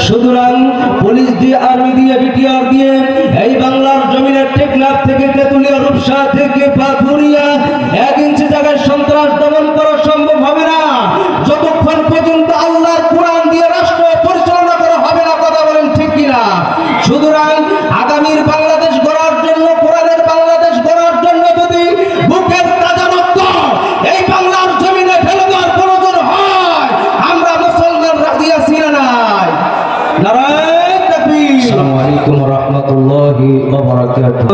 সুতরাং পুলিশ দিয়ে, আর্মি দিয়ে, বিটিআর দিয়ে এই বাংলার জমিনের টেকনাফ থেকে তেতুলিয়া, রূপসা থেকে পাথুরিয়া 1 ইঞ্চি জায়গায় সন্ত্রাস দমন করা সম্ভব হবে না যতক্ষণ পর্যন্ত আল্লাহর কোরআন দিয়ে রাষ্ট্র পরিচালনা করা হবে না। কথা বলেন ঠিক কিনা? সুতরাং আগামীর বাংলাদেশ গড়ার জন্য, কোরআনের বাংলাদেশ গড়ার জন্য যদি বুকের তাজা রক্ত এই বাংলার জমিনে ঢেলে দেওয়ার প্রয়োজন হয়, আমরা মুসলমান রাজি আছি না নাই? নারায়ে তাকবীর। আসসালামু আলাইকুম ওয়া রাহমাতুল্লাহি ওয়া বারাকাতুহু।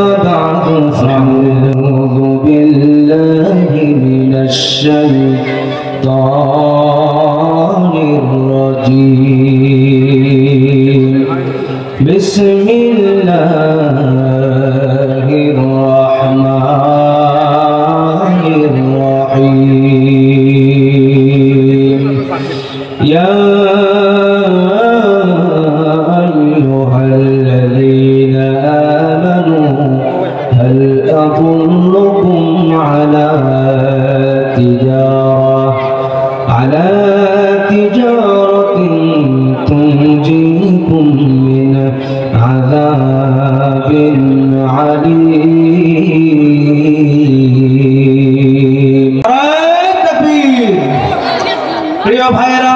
আউযু বিল্লাহি মিনাশ শাইতানির রাজীম। বিসমিল্লাহির রাহমানির রাহিম। ইয়া আইয়ুহাল্লাযীনা আমানু হাল আদুল্লুকুম আলা তিজারাতিন তুনজিকুম মিন আযাবিন আলীম। প্রিয় ভাইরা,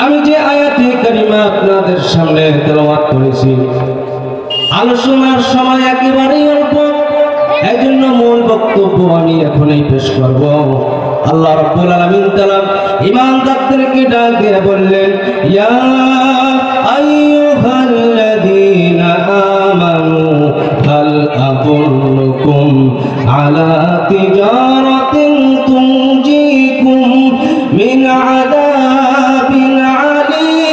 আমি যে আয়াতে কারিমা আপনাদের সামনে তেলাওয়াত করেছি, আলোচনার সময় একেবারেই অল্প, এজন্য মূল বক্তব্য আমি এখনই পেশ করব। আল্লাহ রাব্বুল আলামিন তাআলা ঈমানদারদেরকে ডাক দিয়ে বললেন, ইয়া আইয়ুহাল্লাযীনা আমানু হাল আদুল্লুকুম আলা তিজারাতিন তুনজিকুম মিন আযাবিন আলীম।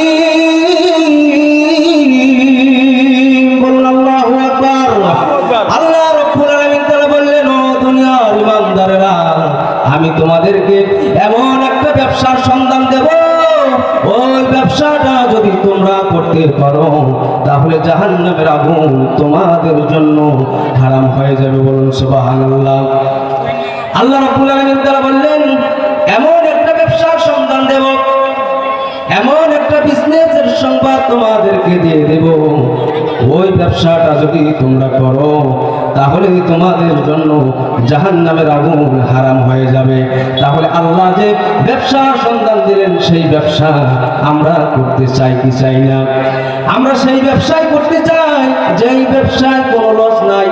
বলুন আল্লাহু আকবার। আল্লাহ রাব্বুল আলামিন তাআলা বললেন, ও দুনিয়ার ঈমানদারেরা, আমি তোমাদেরকে এমন একটা ব্যবসার সন্ধান দেব, ওই ব্যবসাটা যদি তোমরা করতে পারো তাহলে জাহান্নামের আগুন তোমাদের জন্য হারাম হয়ে যাবে। বলুন সুবহানাল্লাহ। আল্লাহ রাব্বুল আলামিন তাআলা বললেন, এমন একটা ব্যবসার সন্ধান দেব, এমন একটা বিজনেসের সংবাদ তোমাদেরকে দিয়ে দেব, ওই ব্যবসাটা যদি তোমরা করো তাহলে তোমাদের জন্য জাহান্নামের আগুন হারাম হয়ে যাবে। তাহলে আল্লাহ যে ব্যবসার সন্ধান দিলেন, সেই ব্যবসা আমরা করতে চাই কি চাই না? আমরা সেই ব্যবসায় করতে চাই যেই ব্যবসায় কোনো লস নাই।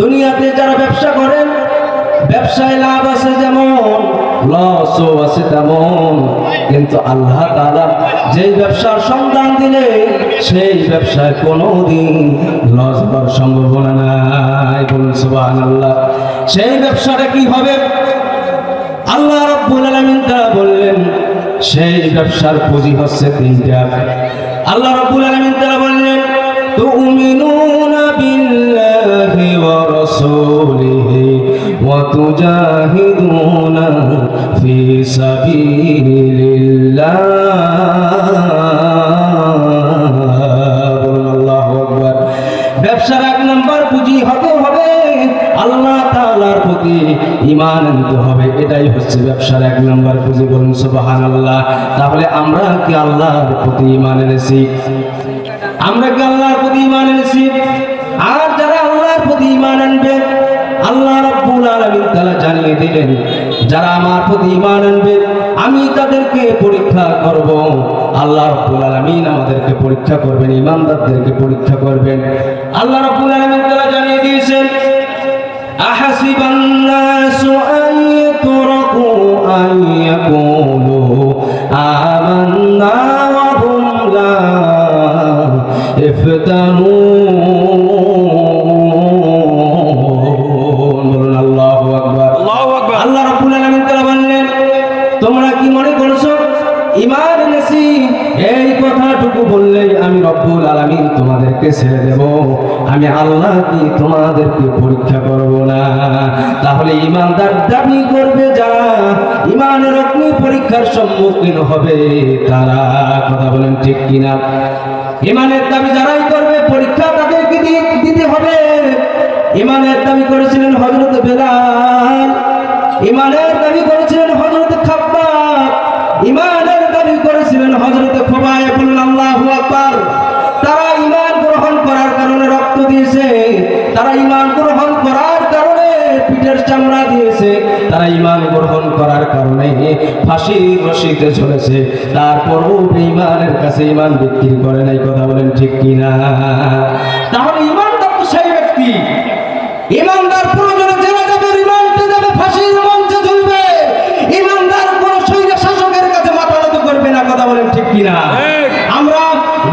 দুনিয়াতে যারা ব্যবসা করেন, ব্যবসায় লাভ আছে যেমন, লসও আছে তেমন, কিন্তু আল্লাহ তাআলা যেই ব্যবসার সন্ধান দিলে সেই ব্যবসায় কোনোদিন লস হওয়ার সম্ভাবনা নাই। বলুন সুবহানাল্লাহ। সেই ব্যবসাটা কি হবে? আল্লাহ রাব্বুল আলামিন তাআলা বললেন, সেই ব্যবসার পুঁজি হচ্ছে 3টা। আল্লাহ রাব্বুল আলামিন তাআলা বললেন, তুমিনুনা বিল্লাহি ওয়া রাসূলিহি ওয়া তুজাহিদুনা ফি সাবিলিল্লাহ। আল্লাহু আকবার। ব্যবসার 1 নম্বর পুঁজি হতে হবে আল্লাহ তাআলার প্রতি ঈমান আনতে হবে, এটাই হচ্ছে ব্যবসার 1 নম্বর পুঁজি। বলুন সুবহানাল্লাহ। তাহলে আমরা কি আল্লাহর প্রতি ঈমান এনেছি? আমরা কি আল্লাহর প্রতি ঈমান এনেছি? আর যারা আল্লাহর প্রতি ঈমান আনবে, আল্লাহ রাব্বুল আলামিন তাআলা জানিয়ে দিলেন, যারা আমার প্রতি ঈমান আনবে আমি তাদেরকে পরীক্ষা করব। আল্লাহ রাব্বুল আলামিন আমাদেরকে পরীক্ষা করবেন, ঈমানদারদেরকে পরীক্ষা করবেন। আল্লাহ রাব্বুল আলামিন তাআলা জানিয়ে দিয়েছেন, আহাসিবান নাসু আন ইউতরাকু আন ইয়াকুলু আমান্না ওয়া হুম লা ইফতানুন। বলুন আল্লাহু আকবার। আল্লাহু আকবার। আল্লাহ রাব্বুল আলামিন তাআলা বললেন, তোমরা কি মনে করছো ঈমান এনেছি এই কথাটুকু বললেই আমি রব্বুল আলামিন তোমাদেরকে ছেড়ে দেব? আমি আল্লাহ কি তোমাদেরকে পরীক্ষা করব না? তাহলে ঈমানদার দাবি করবে যারা, ঈমানের অগ্নি পরীক্ষার সম্মুখীন হবে তারা। কথা বলেন ঠিক কিনা? ঈমানের দাবি যারাই করবে, পরীক্ষা তাদেরকে দিতে হবে। ঈমানের দাবি করেছিলেন হযরত বেলাল, ঈমানের দাবি করেছিলেন হযরত খাব্বাব, ঈমানের দাবি করেছিলেন হযরত তারা ঈমান গ্রহণ করার কারণে পিঠের চামড়া দিয়েছে, তারা ঈমান গ্রহণ করার কারণে ফাঁসির রশিতে ঝুলেছে, তারপরও বেঈমানের কাছে ঈমান বিক্রি করে নাই। কথা বলেন ঠিক কিনা? তাহলে ঈমানদার তো সেই ব্যক্তি, ঈমানদার প্রয়োজনে জেলে যাবে, রিমান্ডে যাবে, ফাঁসির মঞ্চে ঝুলবে। ঈমানদার কোন স্বৈর শাসকের কাছে মাথা নত করবে না। কথা বলেন ঠিক কিনা? আমরা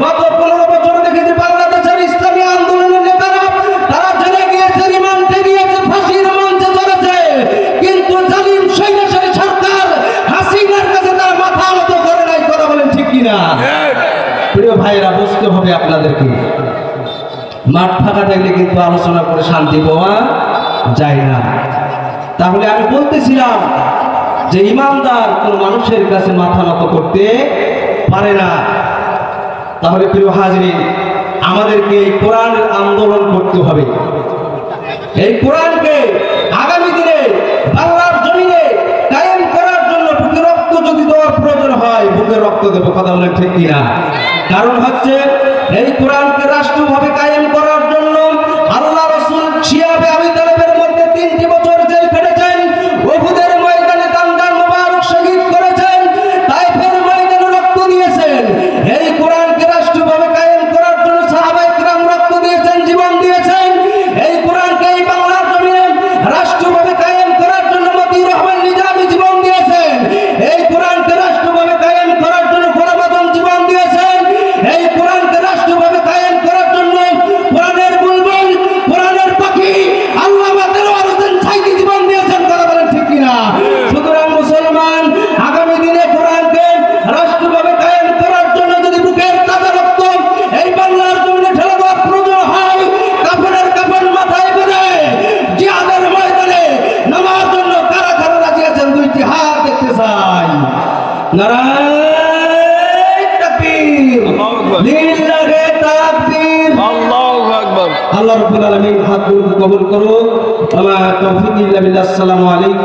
গত 15 বছর দেখেছি বাংলাদেশের ইসলামী আন্দোলনের নেতারা তারা জেলে গিয়েছে, রিমান্ডে গিয়েছে, ফাঁসির মঞ্চে চলেছে, কিন্তু জালিম স্বৈরাচারী সরকার হাসিনার কাছে তারা মাথা নত করে নাই। কথা বলেন ঠিক কিনা? প্রিয় ভাইরা, বুঝতে হবে আপনাদেরকে, মাঠ ফাঁকা থাকলে কিন্তু আলোচনা করে শান্তি পাওয়া যায় না। তাহলে আমি বলতেছিলাম যে ঈমানদার কোন মানুষের কাছে মাথা নত করতে পারে না। তাহলে প্রিয় হাজরিন, আমাদেরকে এই কোরআনের আন্দোলন করতে হবে। এই কোরআনকে আগামী দিনে বাংলার জমিনে কায়েম করার জন্য বুকে রক্ত যদি দেওয়ার প্রয়োজন হয়, বুকে রক্ত দেবো। কথা বলেন ঠিক কিনা? কারণ হচ্ছে এই কোরআনকে রাষ্ট্রভাবে কায়েম করার জন্য আল্লাহ রাসূল শিয়াবে আবি তালেবের মধ্যে 3টি বছর জেল খেটেছেন, উহুদের ময়দানে দাঙ্গার মোবারক শহীদ করেছেন, তাইফের ময়দানে রক্ত দিয়েছেন। এই কোরআনকে রাষ্ট্রভাবে কায়েম করার জন্য সাহাবায়ে কিরাম রক্ত দিয়েছেন, জীবন দিয়েছেন। এই কোরআনকে এই বাংলার জমিনে রাষ্ট্রভাবে কায়েম করার জন্য মতিউর রহমান নিজামী জীবন দিয়েছেন। এই কোরআনকে রাষ্ট্রভাবে কায়েম করার জন্য গোলাম আযম জীবন দিয়েছেন। এই কোরআনকে রাষ্ট্রভাবে কায়েম করার জন্য কোরআনের বুলবুল, কোরআনের পাখি আল্লামা দেলোয়ার হোসেন সাঈদী জীবন দিয়েছেন। কথা বলেন ঠিক কিনা? সুতরাং মুসলমান, আগামী দিনে কোরআনকে রাষ্ট্রভাবে কায়েম করার জন্য যদি বুকের তাজা রক্ত এই বাংলার জমিনে ঢেলে দেওয়ার প্রয়োজন হয়, কাফনের কাফন মাথায় বেঁধে জিহাদের ময়দানে নামার জন্য কারা কারা রাজি আছেন? 2টি হাত দেখতে চাই। নারায়ে তাকবীর, লিল্লাহি তাকবীর, আল্লাহু আকবার। আল্লাহ রাব্বুল আলামিন হাত কবুল করুন। ওয়া মা তাওফীক ইল্লা বিল্লাহ। আসসালামু আলাইকুম।